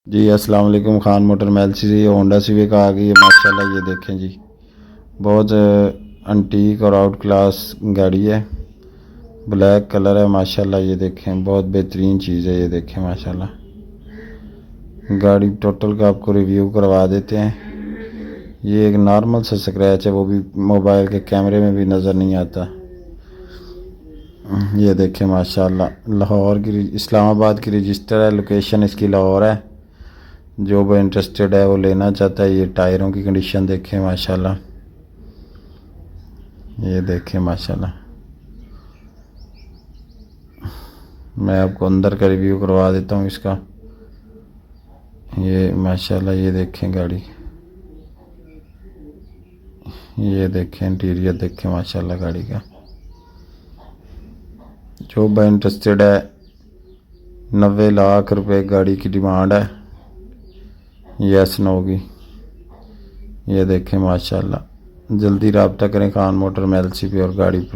जी अस्सलाम वालेकुम। खान मोटर मैल से होंडा सिविक आ गई है माशाल्लाह। ये देखें जी, बहुत अंटीक और आउट क्लास गाड़ी है। ब्लैक कलर है माशाल्लाह। ये देखें, बहुत बेहतरीन चीज़ है। ये देखें माशाल्लाह, गाड़ी टोटल का आपको रिव्यू करवा देते हैं। ये एक नॉर्मल सा स्क्रैच है, वो भी मोबाइल के कैमरे में भी नज़र नहीं आता। ये देखें माशाल्लाह, लाहौर की इस्लामाबाद की रजिस्टर है, लोकेशन इसकी लाहौर है। जो भी इंटरेस्टेड है वो लेना चाहता है। ये टायरों की कंडीशन देखें माशाल्लाह। ये देखें माशाल्लाह, मैं आपको अंदर का रिव्यू करवा देता हूँ इसका। ये माशाल्लाह, ये देखें गाड़ी, ये देखें इंटीरियर देखें माशाल्लाह गाड़ी का। जो भी इंटरेस्टेड है, 90 लाख रुपए गाड़ी की डिमांड है। यस नो की। ये देखें माशाल्लाह, जल्दी रब्ता करें खान मोटर मैलसी पे और गाड़ी पर।